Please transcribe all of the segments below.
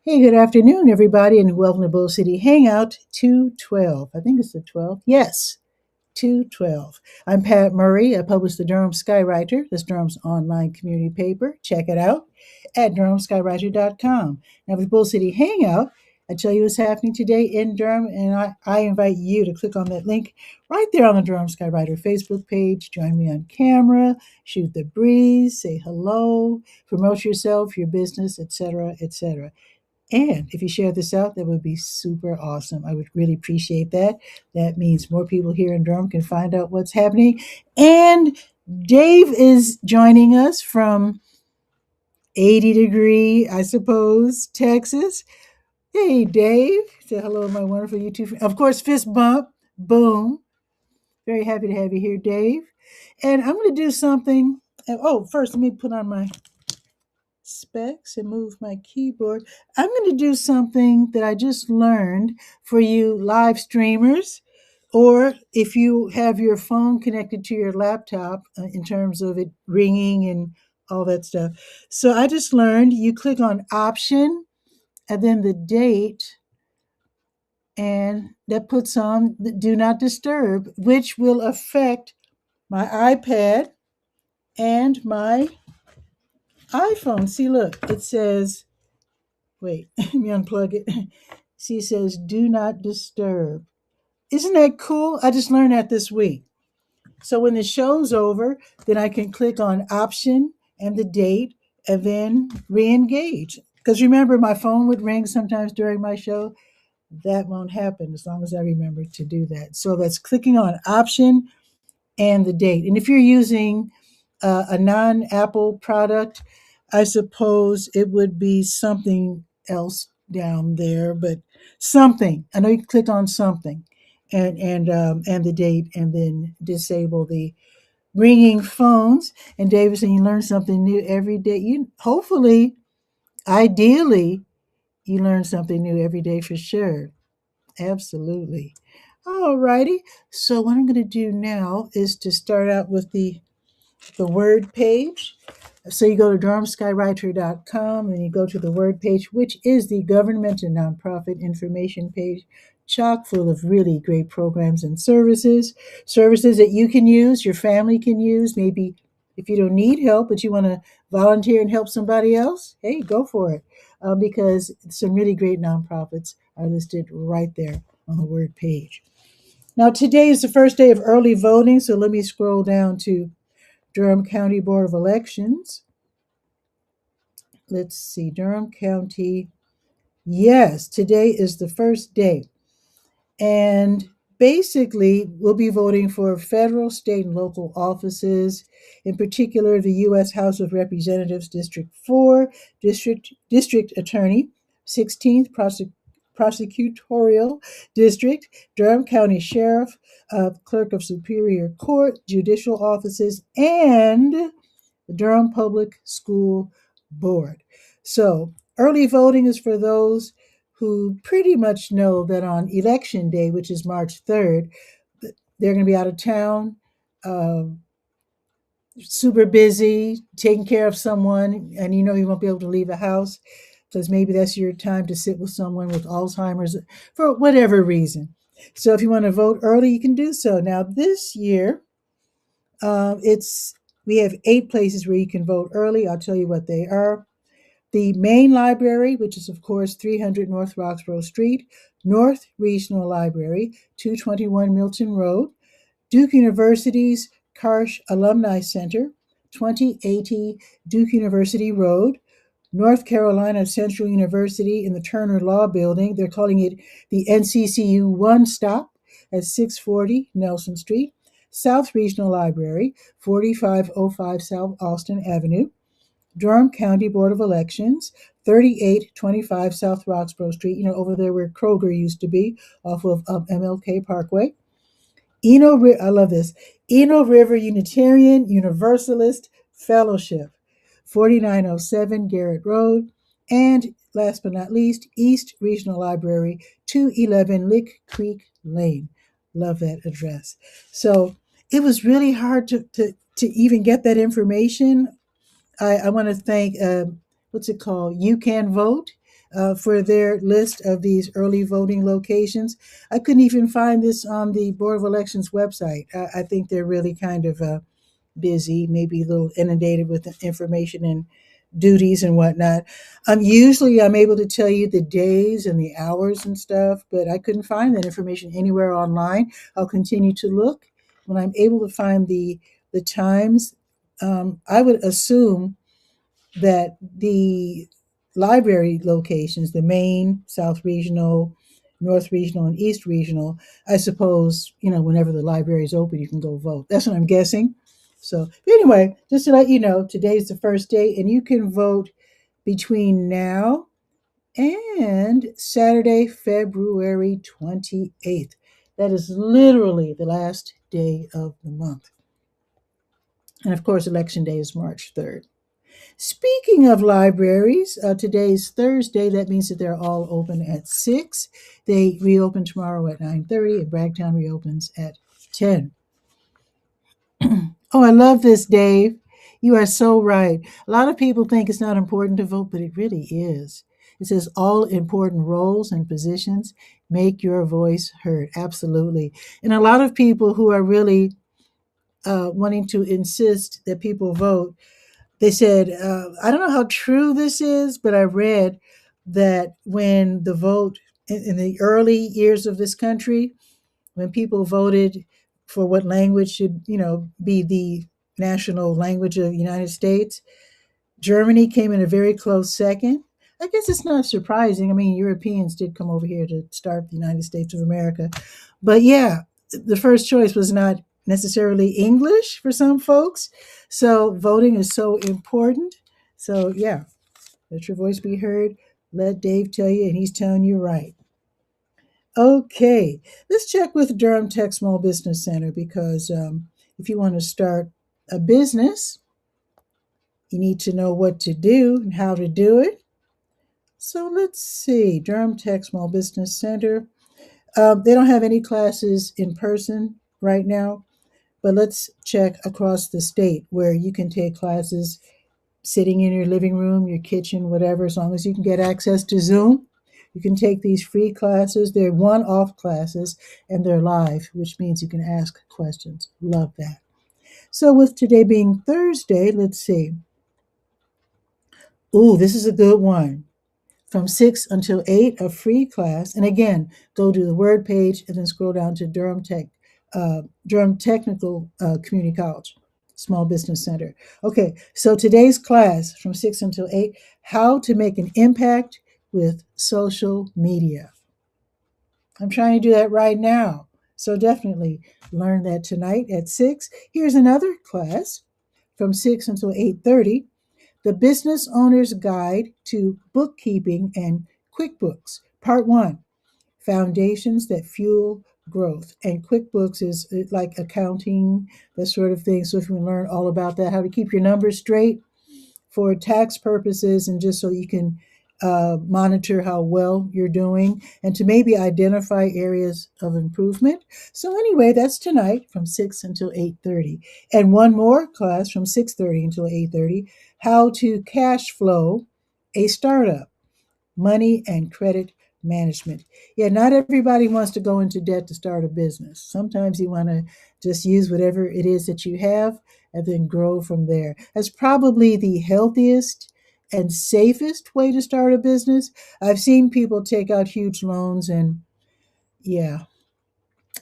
Hey, good afternoon, everybody, and welcome to Bull City Hangout 212. I think it's the 12th. Yes, 212. I'm Pat Murray. I publish the Durham Skywriter. That's Durham's online community paper. Check it out at durhamskywriter.com. Now, with Bull City Hangout, I tell you what's happening today in Durham, and I invite you to click on that link right there on the Durham Skywriter Facebook page. Join me on camera, shoot the breeze, say hello, promote yourself, your business, etc., etc. And if you share this out, that would be super awesome. I would really appreciate that. That means more people here in Durham can find out what's happening. And Dave is joining us from 80 degree, I suppose, Texas. Hey, Dave. Say hello to my wonderful YouTube friend. Of course, fist bump. Boom. Very happy to have you here, Dave. And I'm going to do something. Oh, first, let me put on my specs and move my keyboard. I'm going to do something that I just learned for you live streamers, or if you have your phone connected to your laptop in terms of it ringing and all that stuff. So I just learned you click on option and then the date, and that puts on the do not disturb, which will affect my iPad and my iPhone. See, look, it says, wait, let me unplug it. See, it says do not disturb. Isn't that cool? I just learned that this week. So when the show's over, then I can click on option and the date and then re-engage. Because remember, my phone would ring sometimes during my show. That won't happen as long as I remember to do that. So that's clicking on option and the date. And if you're using a non-Apple product, I suppose it would be something else down there, but something. I know you can click on something, and the date, and then disable the ringing phones. And Davidson, you learn something new every day. You hopefully, ideally, you learn something new every day for sure. Absolutely. All righty. So what I'm going to do now is to start out with the word page. So you go to durhamskywriter.com and you go to the word page, which is the government and nonprofit information page, chock full of really great programs and services that you can use, your family can use. Maybe if you don't need help, but you want to volunteer and help somebody else, hey, go for it. Because some really great nonprofits are listed right there on the word page. Now, today is the first day of early voting, so let me scroll down to Durham County Board of Elections. Let's see, Durham County. Yes, today is the first day. And basically, we'll be voting for federal, state, and local offices, in particular, the U.S. House of Representatives, District 4, District Attorney, 16th Prosecutorial District, Durham County Sheriff, Clerk of Superior Court, judicial offices, and the Durham Public School Board. So early voting is for those who pretty much know that on election day, which is March 3rd, they're going to be out of town, super busy, taking care of someone, and you know you won't be able to leave the house because maybe that's your time to sit with someone with Alzheimer's for whatever reason. So if you want to vote early, you can do so. Now this year, it's we have 8 places where you can vote early. I'll tell you what they are. The main library, which is, of course, 300 North Roxborough Street, North Regional Library, 221 Milton Road, Duke University's Karsh Alumni Center, 2080 Duke University Road, North Carolina Central University in the Turner Law Building. They're calling it the NCCU One Stop at 640 Nelson Street, South Regional Library, 4505 South Austin Avenue, Durham County Board of Elections, 3825 South Roxborough Street, over there where Kroger used to be, off of MLK Parkway. I love this, Eno River Unitarian Universalist Fellowship, 4907 Garrett Road, and last but not least, East Regional Library, 211 Lick Creek Lane. Love that address. So it was really hard to even get that information. I want to thank, what's it called? You Can Vote. for their list of these early voting locations. I couldn't even find this on the Board of Elections website. I think they're really kind of busy, maybe a little inundated with information and duties and whatnot. Usually I'm able to tell you the days and the hours and stuff, but I couldn't find that information anywhere online. I'll continue to look. When I'm able to find the times, I would assume that the library locations, the main, South Regional, North Regional, and East Regional, I suppose, whenever the library is open, you can go vote. That's what I'm guessing. So, anyway, just to let you know, today's the first day, and you can vote between now and Saturday, February 28th. That is literally the last day of the month. And of course, Election Day is March 3rd. Speaking of libraries, today's Thursday. That means that they're all open at 6. They reopen tomorrow at 9:30, and Bragtown reopens at 10. Oh, I love this, Dave. You are so right. A lot of people think it's not important to vote, but it really is. It says all important roles and positions make your voice heard. Absolutely. And a lot of people who are really wanting to insist that people vote, they said, I don't know how true this is, but I read that when the vote in the early years of this country, when people voted for what language should, be the national language of the United States, Germany came in a very close second. I guess it's not surprising. I mean, Europeans did come over here to start the United States of America. But yeah, the first choice was not necessarily English for some folks. So voting is so important. So yeah, let your voice be heard. Let Dave tell you, and he's telling you right. Okay, let's check with Durham Tech Small Business Center because if you want to start a business, you need to know what to do and how to do it. So let's see, Durham Tech Small Business Center. They don't have any classes in person right now, but let's check across the state where you can take classes sitting in your living room, your kitchen, whatever, as long as you can get access to Zoom. You can take these free classes. They're one-off classes and they're live, which means you can ask questions. Love that. So with today being Thursday, let's see. Ooh, this is a good one. From 6 until 8, a free class. And again, go to the word page and then scroll down to Durham Technical Community College, Small Business Center. Okay, so today's class from 6 until 8, how to make an impact with social media. I'm trying to do that right now. So definitely learn that tonight at 6. Here's another class from 6 until 8:30. The Business Owner's Guide to Bookkeeping and QuickBooks, Part 1, Foundations That Fuel Growth. And QuickBooks is like accounting, that sort of thing. So if you want to learn all about that, how to keep your numbers straight for tax purposes and just so you can monitor how well you're doing and to maybe identify areas of improvement. So anyway, that's tonight from 6 until 8:30. And one more class from 6:30 until 8:30, how to cash flow a startup, money and credit management. Yeah, not everybody wants to go into debt to start a business. Sometimes you want to just use whatever it is that you have and then grow from there. That's probably the healthiest and safest way to start a business. I've seen people take out huge loans and yeah,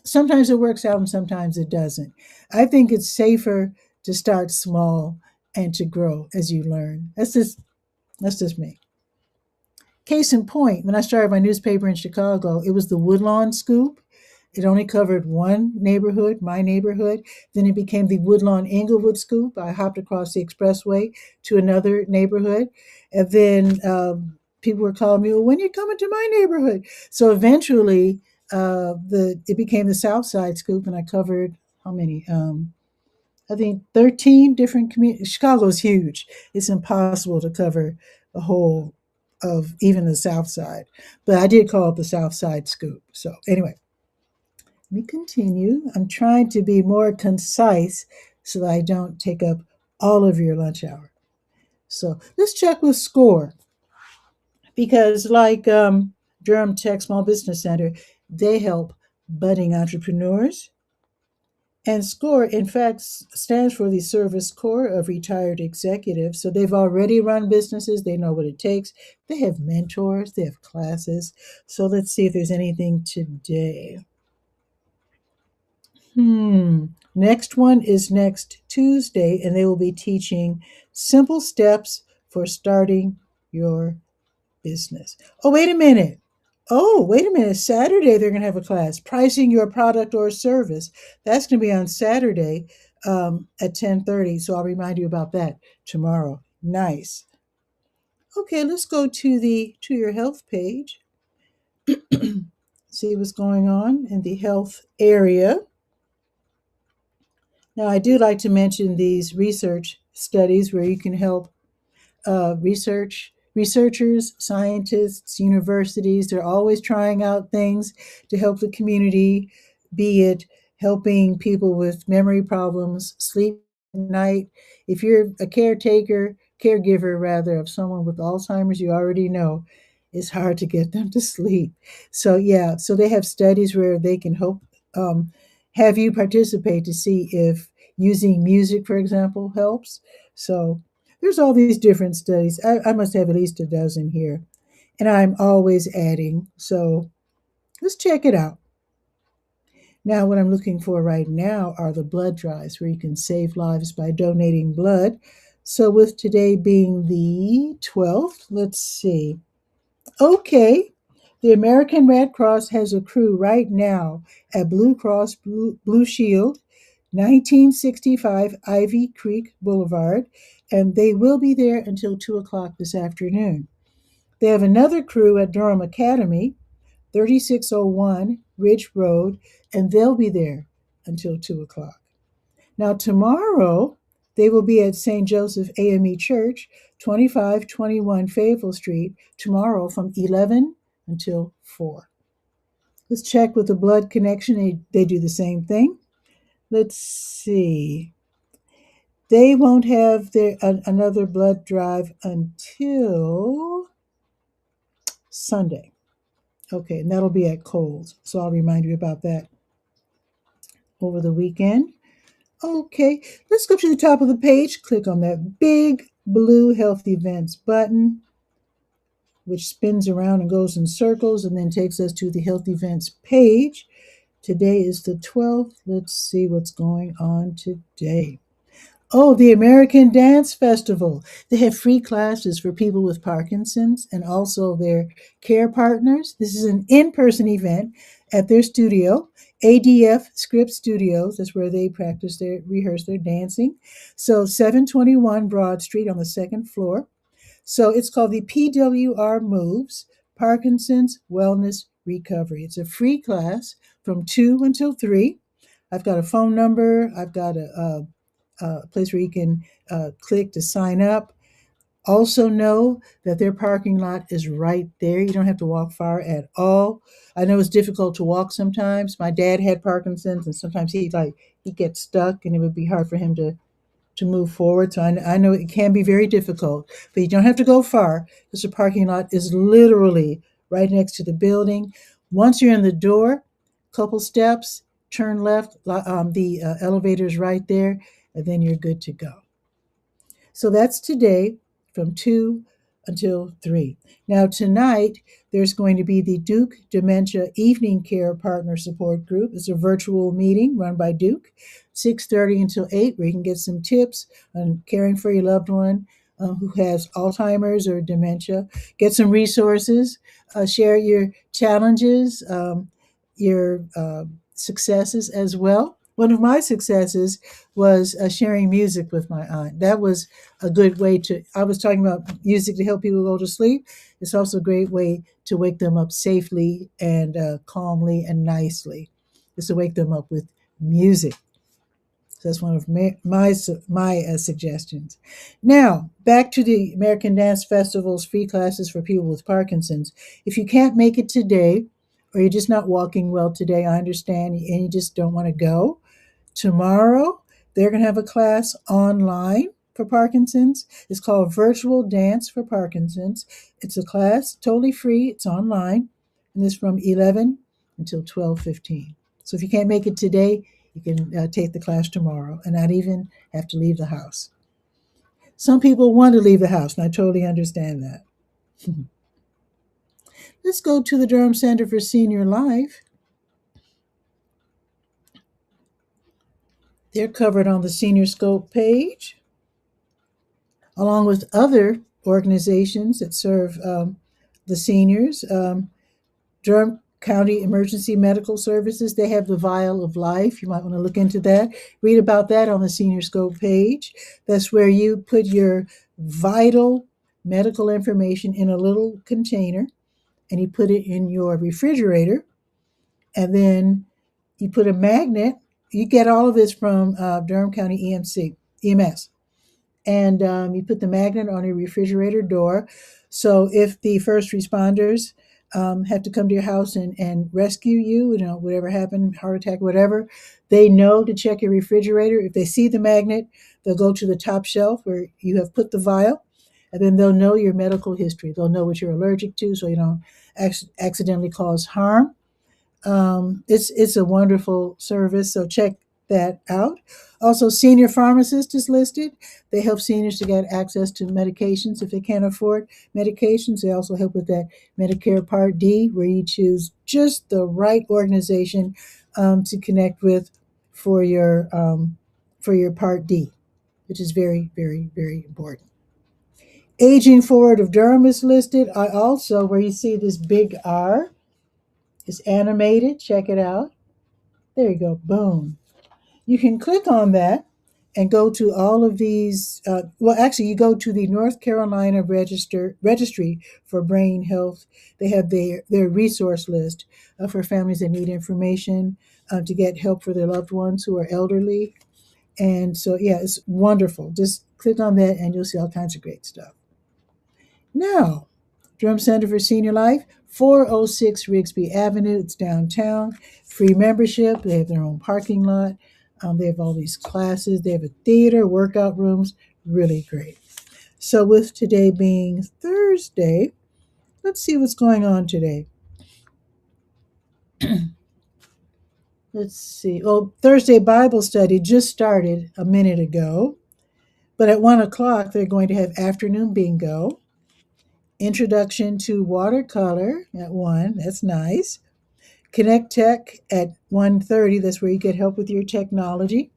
sometimes it works out and sometimes it doesn't. I think it's safer to start small and to grow as you learn. That's just me. Case in point, when I started my newspaper in Chicago, it was the Woodlawn Scoop. It only covered one neighborhood, my neighborhood. Then it became the Woodlawn Inglewood Scoop. I hopped across the expressway to another neighborhood. And then people were calling me, well, when are you coming to my neighborhood? So eventually, it became the South Side Scoop, and I covered how many? I think 13 different communities. Chicago's huge. It's impossible to cover the whole of even the South Side. But I did call it the South Side Scoop. So anyway, let me continue. I'm trying to be more concise so that I don't take up all of your lunch hour. So let's check with SCORE. because like Durham Tech Small Business Center, they help budding entrepreneurs. And SCORE, in fact, stands for the Service Corps of Retired Executives. So they've already run businesses, they know what it takes. They have mentors, they have classes. So let's see if there's anything today. Next one is next Tuesday, and they will be teaching simple steps for starting your business. Oh, wait a minute. Oh, wait a minute. Saturday, they're going to have a class, pricing your product or service. That's going to be on Saturday at 10:30. So I'll remind you about that tomorrow. Nice. Okay, let's go to your health page. See what's going on in the health area. Now, I do like to mention these research studies where you can help researchers, scientists, universities. They're always trying out things to help the community, be it helping people with memory problems, sleep at night. If you're a caregiver rather, of someone with Alzheimer's, you already know it's hard to get them to sleep. So yeah, so they have studies where they can help um, have you participate to see if using music, for example, helps. So there's all these different studies. I must have at least a dozen here, and I'm always adding. So let's check it out. Now, what I'm looking for right now are the blood drives where you can save lives by donating blood. So, with today being the 12th, let's see. Okay, the American Red Cross has a crew right now at Blue Cross Blue Shield, 1965 Ivy Creek Boulevard, and they will be there until 2 o'clock this afternoon. They have another crew at Durham Academy, 3601 Ridge Road, and they'll be there until 2 o'clock. Now, tomorrow, they will be at St. Joseph AME Church, 2521 Fayetteville Street, tomorrow from 11 until 4. Let's check with the blood connection. They do the same thing. Let's see. They won't have another blood drive until Sunday. Okay, and that'll be at Coles. So I'll remind you about that over the weekend. Okay, let's go to the top of the page. Click on that big blue Health Events button, which spins around and goes in circles and then takes us to the Health Events page. Today is the 12th. Let's see what's going on today. Oh, the American Dance Festival. They have free classes for people with Parkinson's and also their care partners. This is an in-person event at their studio, ADF Script Studios. That's where they rehearse their dancing. So 721 Broad Street on the second floor. So it's called the PWR Moves, Parkinson's Wellness Recovery. It's a free class from 2 until 3. I've got a phone number. I've got a place where you can click to sign up. Also know that their parking lot is right there. You don't have to walk far at all. I know it's difficult to walk sometimes. My dad had Parkinson's, and sometimes he gets stuck, and it would be hard for him to move forward. So I know it can be very difficult, but you don't have to go far because the parking lot is literally right next to the building. Once you're in the door, couple steps, turn left. The elevator is right there, and then you're good to go. So that's today from 2 until 3. Now, tonight, there's going to be the Duke Dementia Evening Care Partner Support Group. It's a virtual meeting run by Duke, 6:30 until 8, where you can get some tips on caring for your loved one who has Alzheimer's or dementia. Get some resources, share your challenges, your successes as well. One of my successes was sharing music with my aunt. That was a good way I was talking about music to help people go to sleep. It's also a great way to wake them up safely and calmly and nicely. It's to wake them up with music. So that's one of my suggestions. Now, back to the American Dance Festival's free classes for people with Parkinson's. If you can't make it today, or you're just not walking well today, I understand, and you just don't want to go, tomorrow, they're going to have a class online. for Parkinson's. It's called Virtual Dance for Parkinson's. It's a class, totally free. It's online, and it's from 11 until 12:15. So if you can't make it today, you can take the class tomorrow and not even have to leave the house. Some people want to leave the house, and I totally understand that. Let's go to the Durham Center for Senior Life. They're covered on the Senior Scope page, along with other organizations that serve the seniors. Durham County Emergency Medical Services, they have the Vial of Life. You might want to look into that. Read about that on the Senior Scope page. That's where you put your vital medical information in a little container and you put it in your refrigerator. And then you put a magnet. You get all of this from Durham County EMS. And you put the magnet on your refrigerator door. So if the first responders have to come to your house and rescue you, whatever happened, heart attack, whatever, they know to check your refrigerator. If they see the magnet, they'll go to the top shelf where you have put the vial, and then they'll know your medical history. They'll know what you're allergic to, so you don't accidentally cause harm. It's a wonderful service, so check that out. Also, senior pharmacist is listed. They help seniors to get access to medications if they can't afford medications. They also help with that Medicare Part D, where you choose just the right organization to connect with for your Part D, which is very, very, very important. Aging Forward of Durham is listed. I also, where you see this big R, it's animated. Check it out. There you go. Boom. You can click on that and go to all of these. Actually, you go to the North Carolina Registry for Brain Health. They have their resource list for families that need information to get help for their loved ones who are elderly. And so, yeah, it's wonderful. Just click on that and you'll see all kinds of great stuff. Now, Durham Center for Senior Life, 406 Rigsby Avenue. It's downtown. Free membership. They have their own parking lot. They have all these classes. They have a theater, workout rooms. Really great. So with today being Thursday, let's see what's going on today. Let's see. Well, Thursday Bible study just started a minute ago. But at 1 o'clock, they're going to have afternoon bingo. Introduction to watercolor at 1. That's nice. Connect Tech at 1:30. That's where you get help with your technology.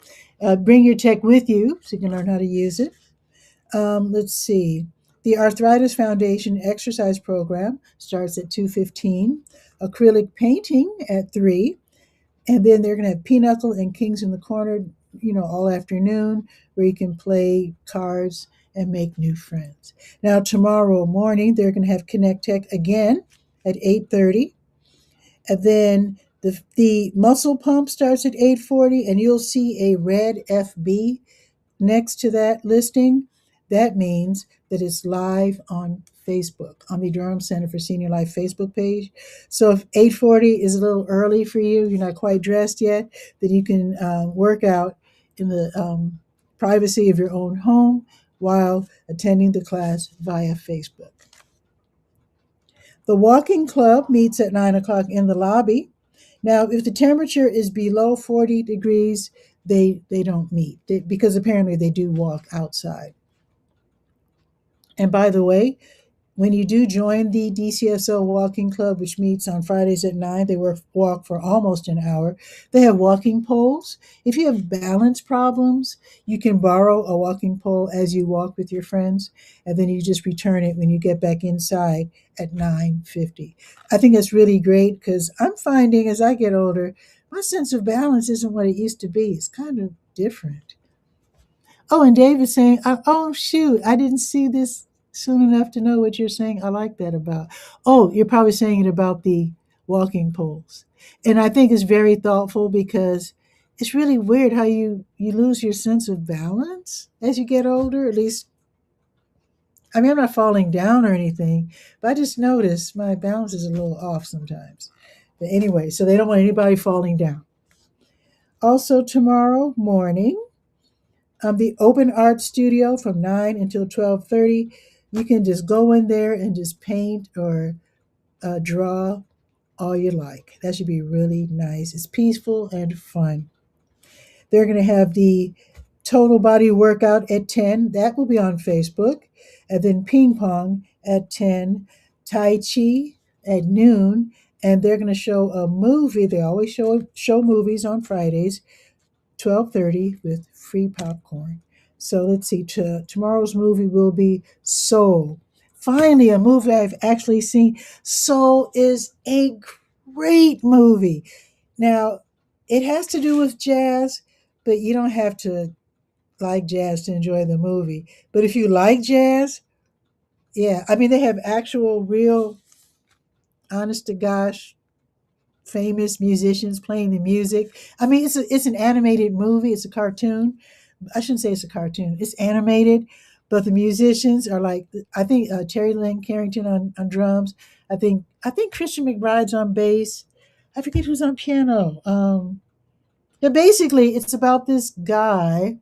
Bring your tech with you so you can learn how to use it. Let's see. The Arthritis Foundation exercise program starts at 2:15. Acrylic painting at 3. And then they're going to have Pinochle and Kings in the Corner, all afternoon, where you can play cards and make new friends. Now, tomorrow morning, they're going to have Connect Tech again at 8:30. And then the muscle pump starts at 8:40, and you'll see a red FB next to that listing. That means that it's live on Facebook, on the Durham Center for Senior Life Facebook page. So if 8:40 is a little early for you, you're not quite dressed yet, then you can work out in the privacy of your own home while attending the class via Facebook. The walking club meets at 9 o'clock in the lobby. Now, if the temperature is below 40 degrees, they don't meet because apparently they do walk outside. And by the way, when you do join the DCSO Walking Club, which meets on Fridays at 9, they walk for almost an hour. They have walking poles. If you have balance problems, you can borrow a walking pole as you walk with your friends, and then you just return it when you get back inside at 9:50. I think that's really great because I'm finding as I get older, my sense of balance isn't what it used to be. It's kind of different. Oh, and Dave is saying, oh, shoot, I didn't see this soon enough to know what you're saying. I like that about. Oh, you're probably saying it about the walking poles. And I think it's very thoughtful because it's really weird how you lose your sense of balance as you get older. At least, I mean, I'm not falling down or anything, but I just notice my balance is a little off sometimes. But anyway, so they don't want anybody falling down. Also, tomorrow morning, The Open Art Studio from 9 until 12:30. You can just go in there and just paint or draw all you like. That should be really nice. It's peaceful and fun. They're going to have the total body workout at 10. That will be on Facebook. And then ping pong at 10, Tai Chi at noon. And they're going to show a movie. They always show movies on Fridays, 12:30 with free popcorn. So let's see. Tomorrow's movie will be Soul. Finally, a movie I've actually seen. Soul is a great movie. Now, it has to do with jazz, but you don't have to like jazz to enjoy the movie. But if you like jazz, yeah, I mean, they have actual, real, honest to gosh, famous musicians playing the music. I mean, it's an animated movie. It's a cartoon. I shouldn't say it's a cartoon. It's animated, but the musicians are like, I think Terry Lynn Carrington on drums. I think Christian McBride's on bass. I forget who's on piano. Yeah, basically, it's about this guy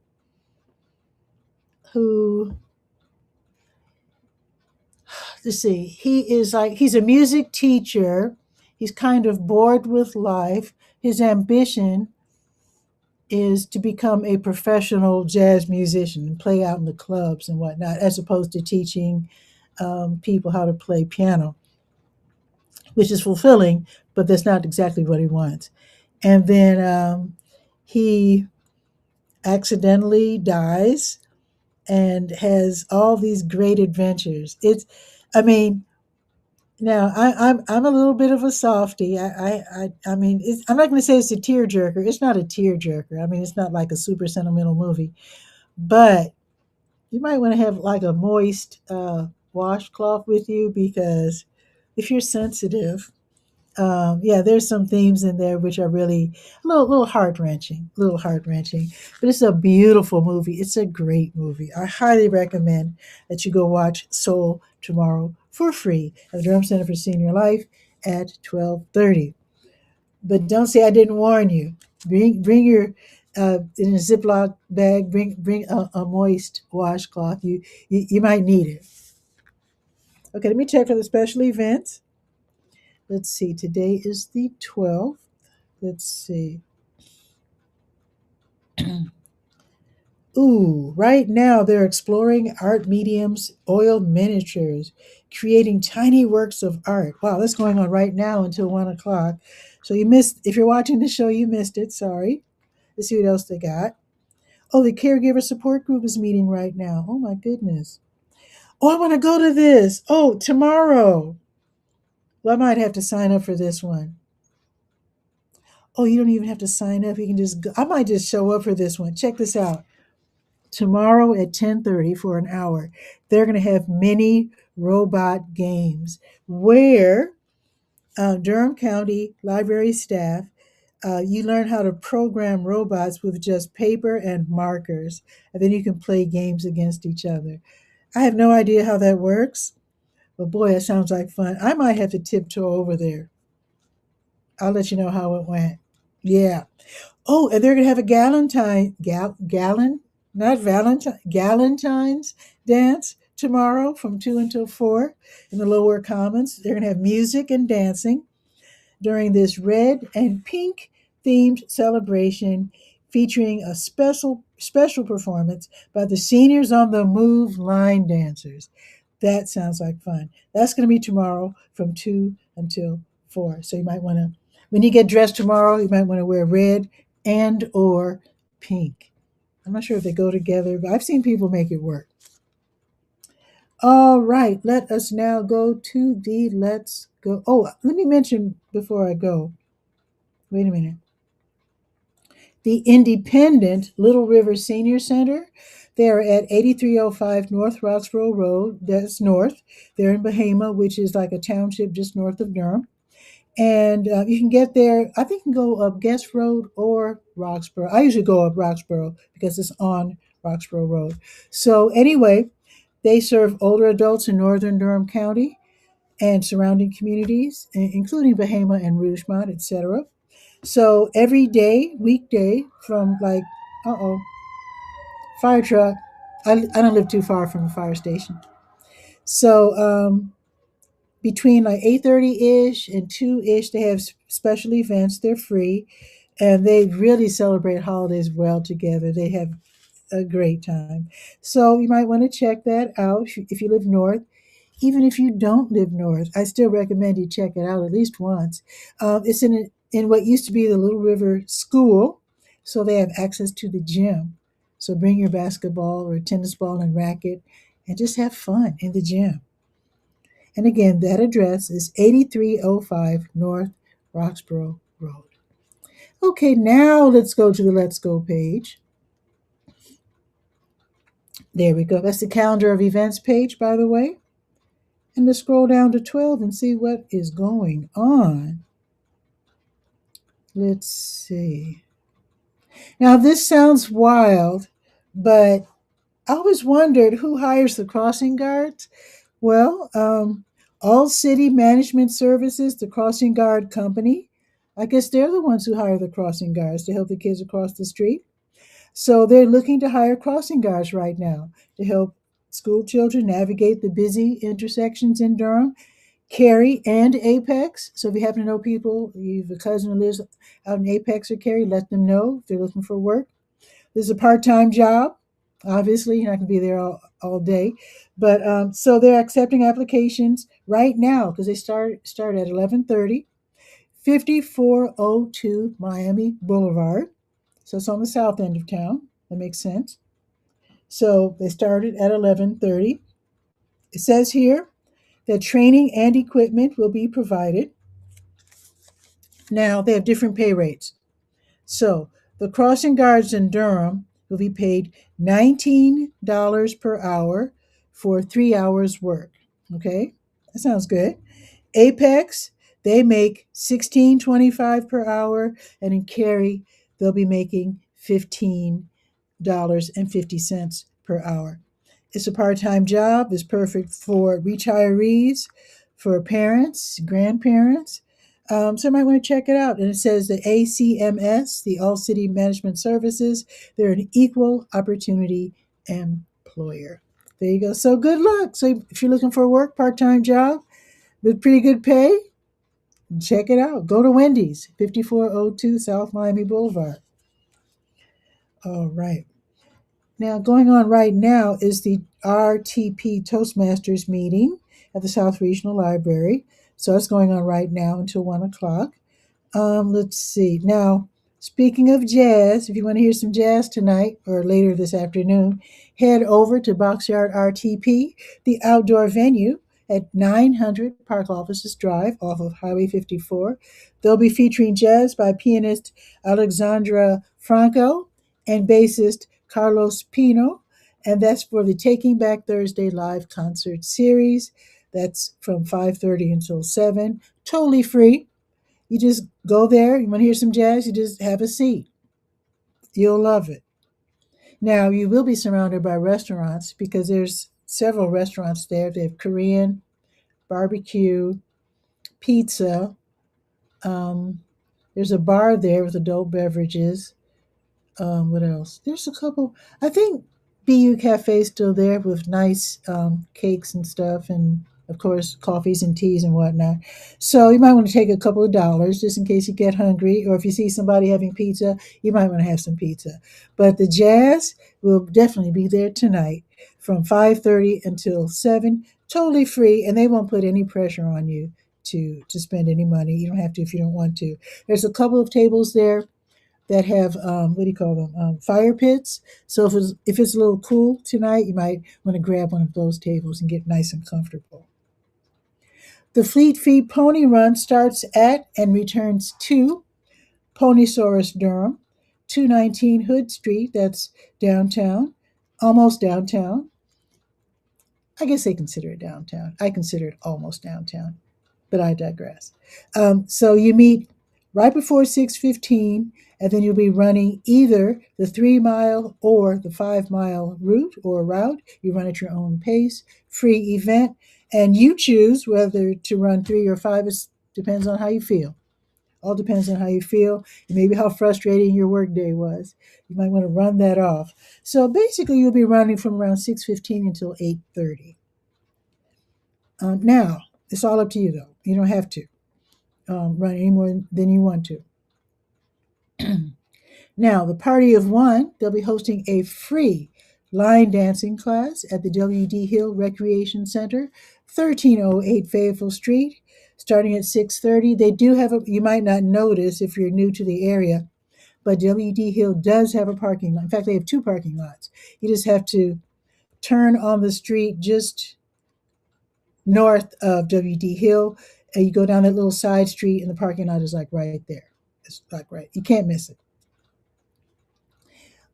who, let's see, he's a music teacher. He's kind of bored with life. His ambition is to become a professional jazz musician and play out in the clubs and whatnot, as opposed to teaching people how to play piano, which is fulfilling, but that's not exactly what he wants. And then he accidentally dies and has all these great adventures. I mean, now I'm a little bit of a softie. I mean, I'm not going to say it's a tearjerker. It's not a tearjerker. I mean, it's not like a super sentimental movie, but you might want to have like a moist washcloth with you, because if you're sensitive, yeah, there's some themes in there which are really a little heart wrenching, But it's a beautiful movie. It's a great movie. I highly recommend that you go watch Soul tomorrow for free at the Durham Center for Senior Life at 12:30. But don't say I didn't warn you. Bring your in a Ziploc bag. Bring a moist washcloth. You might need it. Okay, let me check for the special events. Let's see. Today is the 12th. Let's see. Ooh, right now they're exploring art mediums, oil miniatures, creating tiny works of art. Wow, that's going on right now until 1 o'clock. So you missed, if you're watching the show, you missed it. Sorry. Let's see what else they got. Oh, the caregiver support group is meeting right now. Oh my goodness. Oh, I want to go to this. Oh, tomorrow. Well, I might have to sign up for this one. Oh, you don't even have to sign up. You can just go. I might just show up for this one. Check this out. Tomorrow at 10:30 for an hour, they're going to have mini robot games where Durham County Library staff, you learn how to program robots with just paper and markers, and then you can play games against each other. I have no idea how that works, but boy, it sounds like fun. I might have to tiptoe over there. I'll let you know how it went. Yeah. Oh, and they're gonna have a gallon, not Valentine, Galentine's dance tomorrow from 2 until 4 in the lower commons. They're gonna have music and dancing during this red and pink themed celebration, featuring a special performance by the Seniors on the Move line dancers. That sounds like fun. That's going to be tomorrow from 2 until 4. So you might want to, when you get dressed tomorrow, you might want to wear red and or pink. I'm not sure if they go together, but I've seen people make it work. All right, let us now go to the let's go. Oh, let me mention before I go. Wait a minute. The Independent Little River Senior Center. They're at 8305 North Roxborough Road. That's north. They're in Bahama, which is like a township just north of Durham. And you can get there, I think you can go up Guest Road or Roxborough. I usually go up Roxborough because it's on Roxborough Road. So, anyway, they serve older adults in northern Durham County and surrounding communities, including Bahama and Rougemont, etc. So every day, weekday, from like, uh oh, fire truck. I don't live too far from a fire station. So between like 8:30 ish and 2 ish, they have special events. They're free, and they really celebrate holidays well together. They have a great time. So you might want to check that out if you live north. Even if you don't live north, I still recommend you check it out at least once. It's in what used to be the Little River School, so they have access to the gym. So bring your basketball or tennis ball and racket, and just have fun in the gym. And again, that address is 8305 North Roxborough Road. Okay, now let's go to the Let's Go page. There we go. That's the calendar of events page, by the way. And let's scroll down to 12 and see what is going on. Let's see. Now, this sounds wild, but I always wondered who hires the crossing guards. Well, All City Management Services, the crossing guard company, I guess they're the ones who hire the crossing guards to help the kids across the street. So they're looking to hire crossing guards right now to help school children navigate the busy intersections in Durham, Cary, and Apex. So if you happen to know people, you have a cousin who lives out in Apex or Cary, let them know if they're looking for work. This is a part-time job. Obviously, you're not going to be there all day, but so they're accepting applications right now because they start at 11:30, 5402 Miami Boulevard. So it's on the south end of town. That makes sense. So they started at 11:30. It says here that training and equipment will be provided. Now they have different pay rates. So the crossing guards in Durham will be paid $19 per hour for 3 hours work. Okay, that sounds good. Apex, they make $16.25 per hour, and in Cary, they'll be making $15.50 per hour. It's a part-time job. It's perfect for retirees, for parents, grandparents. So you might want to check it out. And it says the ACMS, the All City Management Services, they're an equal opportunity employer. There you go. So good luck. So if you're looking for a work, part-time job with pretty good pay, check it out. Go to Wendy's, 5402 South Miami Boulevard. All right. Now, going on right now is the RTP Toastmasters meeting at the South Regional Library. So it's going on right now until 1 o'clock. Let's see. Now, speaking of jazz, if you want to hear some jazz tonight or later this afternoon, head over to Boxyard RTP, the outdoor venue at 900 Park Offices Drive off of Highway 54. They'll be featuring jazz by pianist Alexandra Franco and bassist Carlos Pino, and that's for the Taking Back Thursday live concert series. That's from 5:30 until 7. Totally free. You just go there. You want to hear some jazz? You just have a seat. You'll love it. Now, you will be surrounded by restaurants because there's several restaurants there. They have Korean, barbecue, pizza. Um, there's a bar there with adult beverages. What else? There's a couple. I think BU Cafe is still there with nice cakes and stuff, and of course coffees and teas and whatnot. So you might want to take a couple of dollars just in case you get hungry, or if you see somebody having pizza, you might want to have some pizza. But the jazz will definitely be there tonight from 5:30 until 7, totally free, and they won't put any pressure on you to spend any money. You don't have to if you don't want to. There's a couple of tables there that have what do you call them, fire pits. So if it's a little cool tonight, you might want to grab one of those tables and get nice and comfortable. The Fleet Feet Pony Run starts at and returns to Ponysaurus Durham, 219 Hood Street. That's downtown, almost downtown. I guess they consider it downtown. I consider it almost downtown, but I digress. So you meet right before 6:15, and then you'll be running either the 3 mile or the 5 mile route. You run at your own pace, free event, and you choose whether to run 3 or 5. It depends on how you feel. All depends on how you feel and maybe how frustrating your workday was. You might want to run that off. So basically, you'll be running from around 6:15 until 8:30. Now, it's all up to you though. You don't have to run any more than you want to. Now, the Party of One, they'll be hosting a free line dancing class at the W.D. Hill Recreation Center, 1308 Fayetteville Street, starting at 6:30. They do have you might not notice if you're new to the area, but W.D. Hill does have a parking lot. In fact, they have two parking lots. You just have to turn on the street just north of W.D. Hill, and you go down that little side street, and the parking lot is like right there. It's like right. You can't miss it.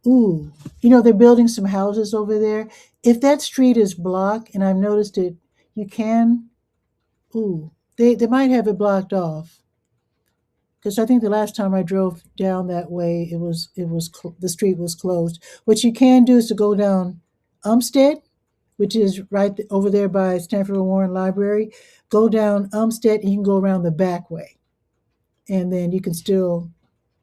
Ooh, they're building some houses over there. If that street is blocked, and I've noticed it, you can. Ooh, they might have it blocked off because I think the last time I drove down that way, the street was closed. What you can do is to go down Umstead, which is right over there by Stanford Warren Library. Go down Umstead, and you can go around the back way, and then you can still.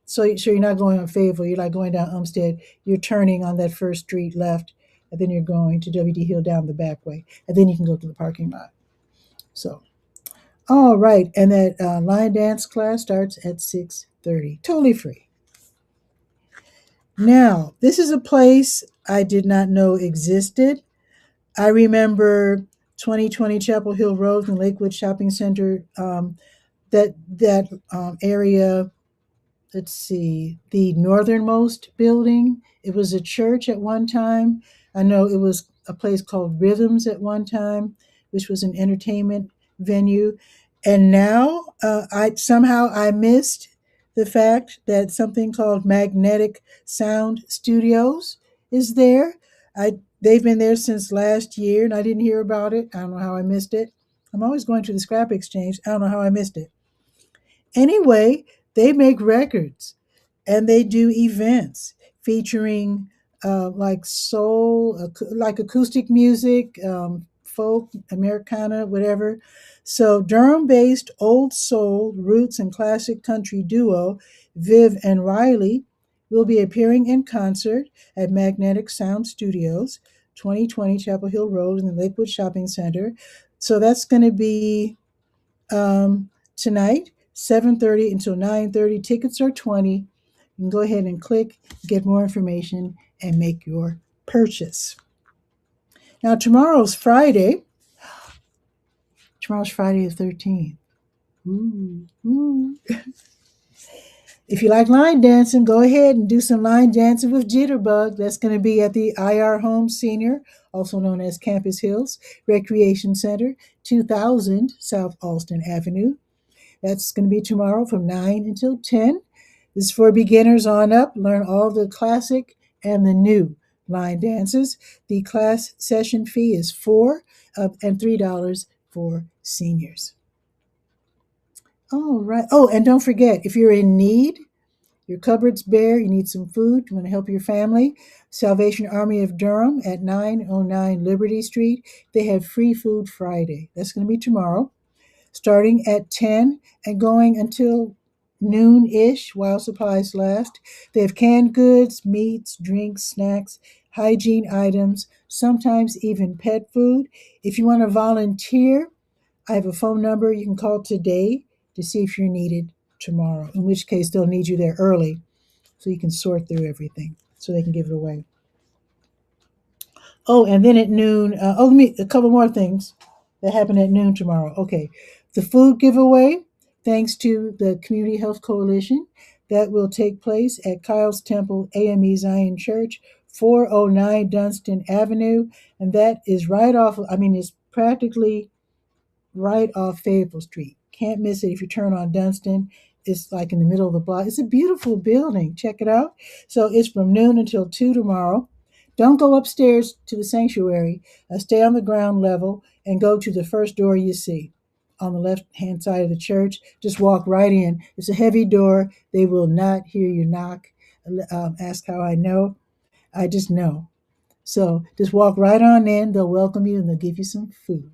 So you're not going on Fayetteville. You're like going down Umstead. You're turning on that first street left, and then you're going to W.D. Hill down the back way, and then you can go to the parking lot. So, all right, and that line dance class starts at 6:30. Totally free. Now, this is a place I did not know existed. I remember 2020 Chapel Hill Road and Lakewood Shopping Center. That area, let's see, the northernmost building. It was a church at one time. I know it was a place called Rhythms at one time, which was an entertainment venue. And now I missed the fact that something called Magnetic Sound Studios is there. They've been there since last year, and I didn't hear about it. I don't know how I missed it. I'm always going to the scrap exchange. I don't know how I missed it. Anyway, they make records and they do events featuring like soul, like acoustic music, folk, Americana, whatever. So, Durham based old soul, roots, and classic country duo Viv and Riley will be appearing in concert at Magnetic Sound Studios, 2020 Chapel Hill Road in the Lakewood Shopping Center. So, that's going to be tonight, 7:30 until 9:30. Tickets are 20. You can go ahead and click, get more information, and make your purchase. Now, tomorrow's Friday. Tomorrow's Friday the 13th. Ooh, ooh. If you like line dancing, go ahead and do some line dancing with Jitterbug. That's going to be at the IR Home Senior, also known as Campus Hills Recreation Center, 2000 South Alston Avenue. That's going to be tomorrow from 9 until 10. This is for beginners on up. Learn all the classic and the new line dances. The class session fee is $4 and $3 for seniors. All right. Oh, and don't forget, if you're in need, your cupboard's bare, you need some food, you want to help your family, Salvation Army of Durham at 909 Liberty Street. They have Free Food Friday. That's going to be tomorrow, starting at 10 and going until noon-ish while supplies last. They have canned goods, meats, drinks, snacks, hygiene items, sometimes even pet food. If you want to volunteer, I have a phone number you can call today to see if you're needed tomorrow, in which case they'll need you there early so you can sort through everything so they can give it away. Oh, and then at noon, let me, a couple more things that happen at noon tomorrow. Okay, the food giveaway, thanks to the Community Health Coalition, that will take place at Kyle's Temple AME Zion Church, 409 Dunstan Avenue, and that is right off, it's practically right off Fayetteville Street. Can't miss it if you turn on Dunstan. It's like in the middle of the block. It's a beautiful building. Check it out. So it's from noon until 2 tomorrow. Don't go upstairs to the sanctuary. Stay on the ground level and go to the first door you see on the left-hand side of the church. Just walk right in. It's a heavy door. They will not hear you knock. Ask how I know. I just know. So just walk right on in. They'll welcome you and they'll give you some food.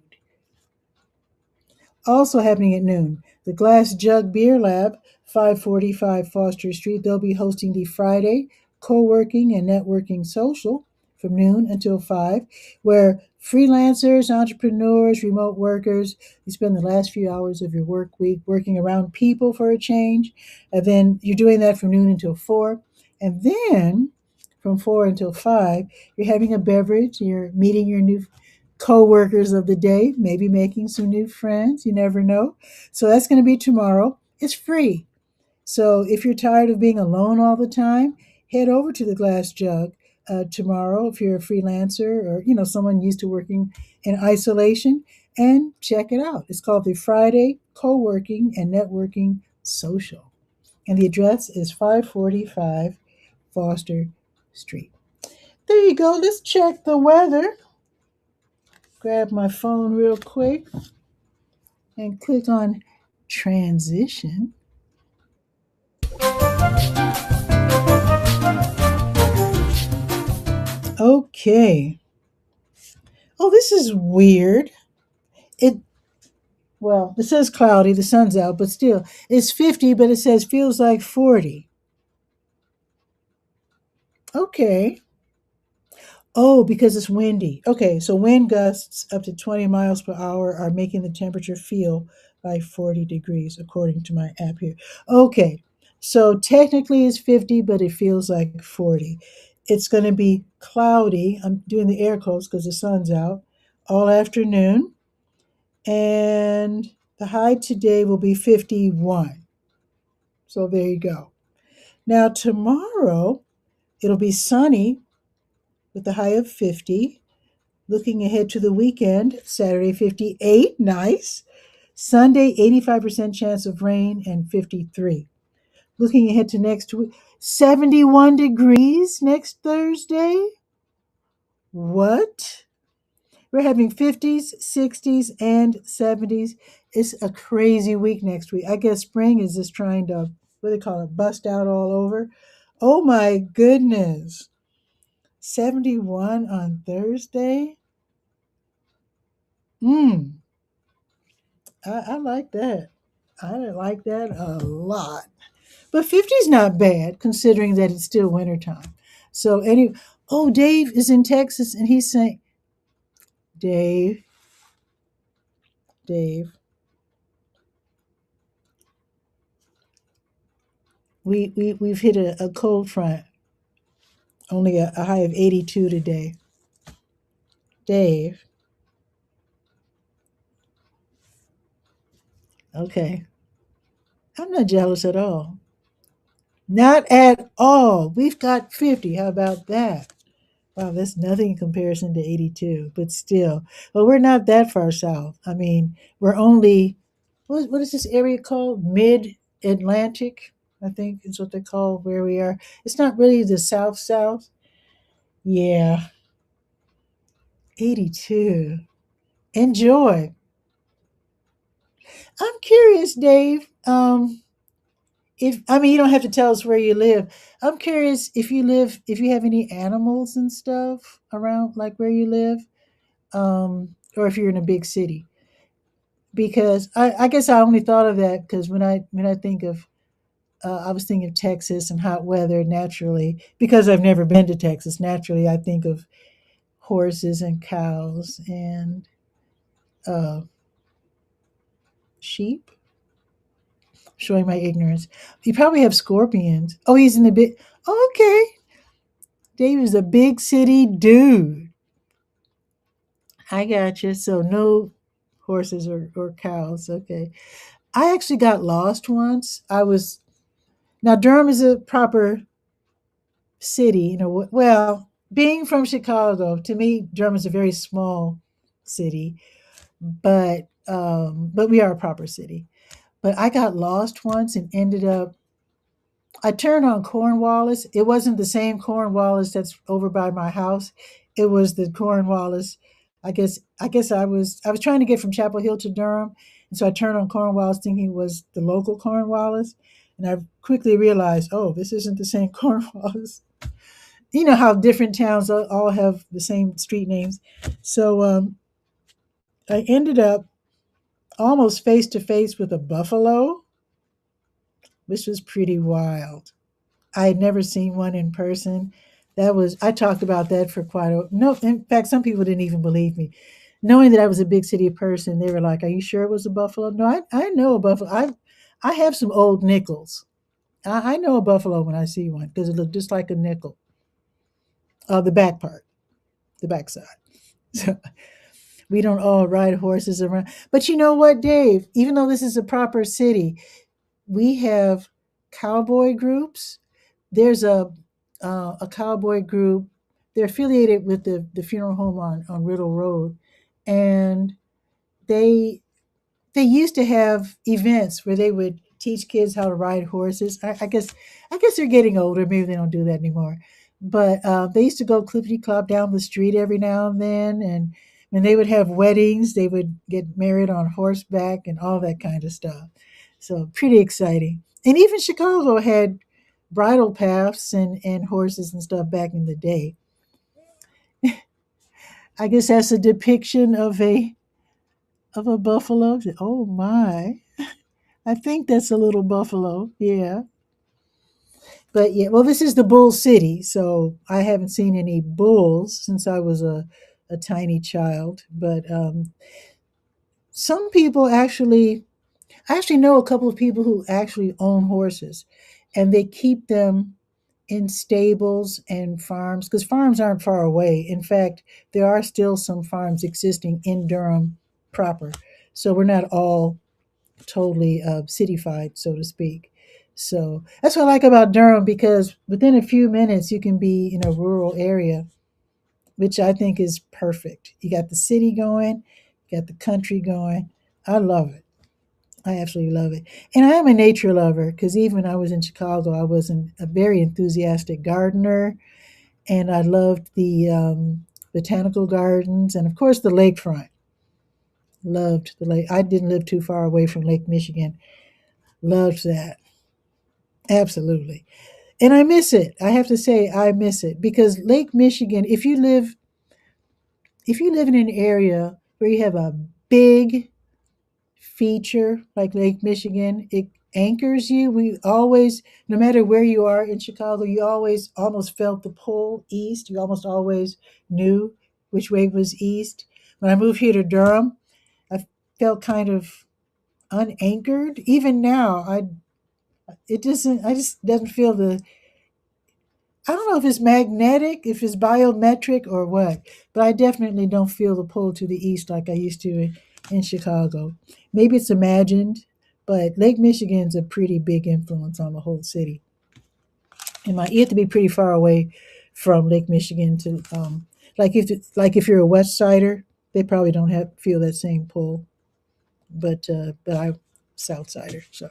Also happening at noon, the Glass Jug Beer Lab, 545 Foster Street. They'll be hosting the Friday co-working and networking social from noon until 5, where freelancers, entrepreneurs, remote workers, you spend the last few hours of your work week working around people for a change. And then you're doing that from noon until 4. And then from 4 until 5, you're having a beverage, you're meeting your new co-workers of the day, maybe making some new friends. You never know. So that's going to be tomorrow. It's free. So if you're tired of being alone all the time, head over to the Glass Jug tomorrow if you're a freelancer or someone used to working in isolation, and check it out. It's called the Friday Co-working and Networking Social, and the address is 545 Foster Street. There you go. Let's check the weather. Grab my phone real quick and click on transition. Okay. Oh, this is weird. It Well, it says cloudy, the sun's out, but still, it's 50, but it says feels like 40. Okay. Oh, because it's windy. Okay, so wind gusts up to 20 miles per hour are making the temperature feel like 40 degrees, according to my app here. Okay, so technically it's 50, but it feels like 40. It's going to be cloudy. I'm doing the air quotes because the sun's out all afternoon. And the high today will be 51. So there you go. Now, tomorrow, it'll be sunny with a high of 50. Looking ahead to the weekend, Saturday 58, nice. Sunday 85% chance of rain and 53. Looking ahead to next week, 71 degrees next Thursday. What? We're having 50s, 60s, and 70s. It's a crazy week next week. I guess spring is just trying to, what do they call it, bust out all over. Oh my goodness. 71 on Thursday? Hmm. I like that. I like that a lot. But 50 is not bad considering that it's still wintertime. So oh, Dave is in Texas and he's saying, Dave, Dave, we've hit a cold front. Only a high of 82 today. Dave. Okay. I'm not jealous at all. Not at all. We've got 50. How about that? Wow, that's nothing in comparison to 82, but still. Well, we're not that far south. I mean, we're only, what is this area called? Mid Atlantic, I think is what they call where we are. It's not really the south south. Yeah, 82. Enjoy. I'm curious, Dave. If I mean, you don't have to tell us where you live. I'm curious if you have any animals and stuff around, like where you live, or if you're in a big city. Because I guess I only thought of that because when I think of I was thinking of Texas and hot weather naturally because I've never been to Texas. Naturally, I think of horses and cows and uh, sheep. Showing my ignorance. You probably have scorpions. Oh, he's in the big. Okay, Dave is a big city dude. I got you. So no horses or cows. Okay. I actually got lost once. Now Durham is a proper city, well, being from Chicago, to me, Durham is a very small city, but we are a proper city. But I got lost once and ended up I turned on Cornwallis. It wasn't the same Cornwallis that's over by my house. It was the Cornwallis. I guess I was trying to get from Chapel Hill to Durham, and so I turned on Cornwallis thinking it was the local Cornwallis, and I quickly realized, oh, this isn't the same Cornwallis. You know how different towns all have the same street names. So I ended up almost face to face with a buffalo, which was pretty wild. I had never seen one in person. I talked about that for quite a, no, in fact, some people didn't even believe me. Knowing that I was a big city person, they were like, "Are you sure it was a buffalo?" No, I know a buffalo. I have some old nickels. I know a buffalo when I see one because it looked just like a nickel. The back part, the backside. So we don't all ride horses around. But you know what, Dave? Even though this is a proper city, we have cowboy groups. There's a cowboy group. They're affiliated with the funeral home on Riddle Road, and they they used to have events where they would teach kids how to ride horses. I guess they're getting older. Maybe they don't do that anymore. But they used to go clippity clop down the street every now and then, and when they would have weddings, they would get married on horseback and all that kind of stuff. So pretty exciting. And even Chicago had bridle paths and horses and stuff back in the day. I guess that's a depiction of a buffalo. Oh my. I think that's a little buffalo. Yeah. But yeah, well, this is the bull city, so I haven't seen any bulls since I was a tiny child. But some people I actually know a couple of people who actually own horses, and they keep them in stables and farms because farms aren't far away. In fact, there are still some farms existing in Durham proper. So we're not all totally cityfied, so to speak. So that's what I like about Durham because within a few minutes you can be in a rural area, which I think is perfect. You got the city going, you got the country going. I love it. I absolutely love it. And I am a nature lover because even when I was in Chicago, I was a very enthusiastic gardener and I loved the botanical gardens and, of course, the lakefront. Loved the lake. I didn't live too far away from Lake Michigan. Loved that. Absolutely. And I miss it. I have to say I miss it because Lake Michigan, if you live in an area where you have a big feature like Lake Michigan, it anchors you. We always, no matter where you are in Chicago, you always almost felt the pull east. You almost always knew which way was east. When I moved here to Durham, I felt kind of unanchored. Even now, I just doesn't feel the I don't know if it's magnetic, if it's biometric or what, but I definitely don't feel the pull to the east like I used to in Chicago. Maybe it's imagined, but Lake Michigan's a pretty big influence on the whole city. And you have to be pretty far away from Lake Michigan to like if you're a West Sider, they probably don't have feel that same pull, but I'm South Sider, so.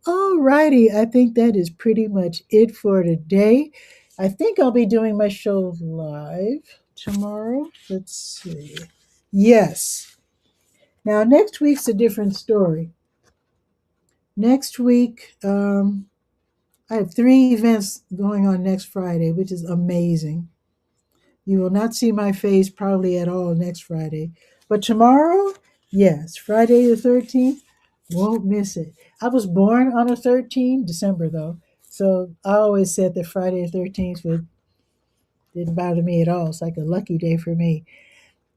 Alrighty, I think that is pretty much it for today. I think I'll be doing my show live tomorrow. Let's see. Yes. Now, next week's a different story. Next week, I have 3 events going on next Friday, which is amazing. You will not see my face probably at all next Friday. But tomorrow, yes, Friday the 13th, won't miss it. I was born on the 13th, December though. So I always said that Friday the 13th didn't bother me at all. It's like a lucky day for me.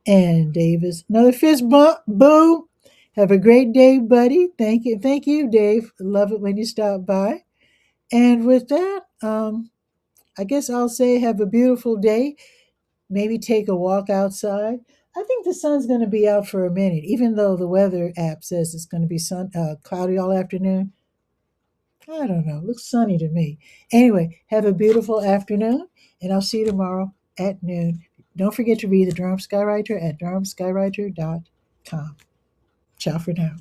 And Davis, another fist bump. Boo. Have a great day, buddy. Thank you. Thank you, Dave. Love it when you stop by. And with that, I guess I'll say have a beautiful day. Maybe take a walk outside. I think the sun's going to be out for a minute, even though the weather app says it's going to be cloudy all afternoon. I don't know. It looks sunny to me. Anyway, have a beautiful afternoon, and I'll see you tomorrow at noon. Don't forget to read the Durham Skywriter at durhamskywriter.com. Ciao for now.